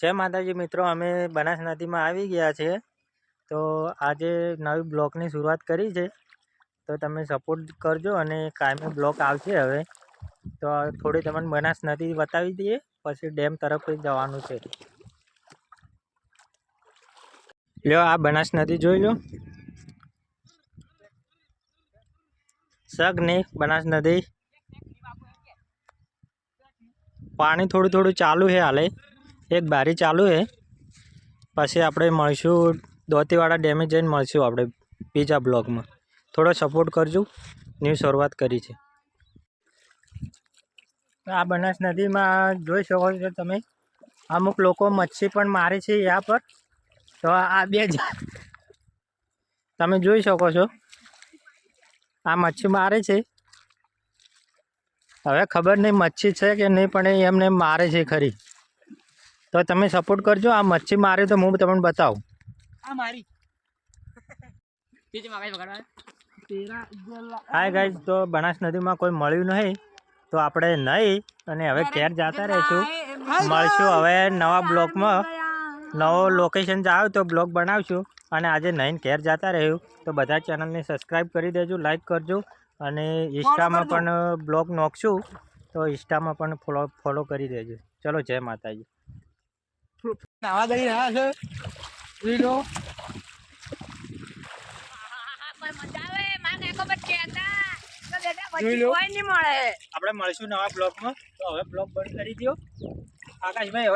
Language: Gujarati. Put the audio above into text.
જય માતાજી મિત્રો, અમે બનાસ નદીમાં આવી ગયા છે. તો આજે નવી બ્લોકની શરૂઆત કરી છે, તો તમે સપોર્ટ કરજો અને કાયમી બ્લોક આવશે હવે. તો થોડી તમને બનાસ નદી બતાવી દઈએ, પછી ડેમ તરફ જવાનું છે. લ્યો, આ બનાસ નદી જોઈ લો. સગની બનાસ નદી પાણી થોડું થોડું ચાલુ છે હાલે, એક બારી ચાલુ છે. પછી આપણે મળશું દોતીવાડા ડેમે જઈને મળશું આપણે બીજા બ્લોગમાં. થોડો સપોર્ટ કરજો, ન્યૂ શરૂઆત કરી છે. આ બનાસ નદીમાં જોઈ શકો છો તમે, અમુક લોકો મચ્છી પણ મારે છે યા પર. તો આ બે તમે જોઈ શકો છો, આ મચ્છી મારે છે. હવે ખબર નહીં મચ્છી છે કે નહીં, પણ એમને મારે છે ખરી. તો તમે સપોર્ટ કરજો. આ મચ્છી મારે તો હું તમને બતાવું. હાય ગાઈઝ, તો બનાસ નદીમાં કોઈ મળ્યું નહીં, તો આપણે નહીં અને હવે ઘેર જતા રહીશું. મળશું હવે નવા બ્લોગમાં. નવો લોકેશન જાવ તો બ્લોગ બનાવશું. અને આજે નહીં ઘેર જતા રહ્યું, તો બધા ચેનલને સબસ્ક્રાઈબ કરી દેજો, લાઈક કરજો. અને ઇન્સ્ટામાં પણ બ્લોગ નોખશું, તો ઇન્સ્ટામાં પણ ફોલો કરી દેજો. ચલો, જય માતાજી. નાવા દઈ રહ્યા છે વીરો. આપણે મળશું નવા બ્લોગમાં. તો હવે બ્લોગ બંધ કરી દો આકાશભાઈ. હવે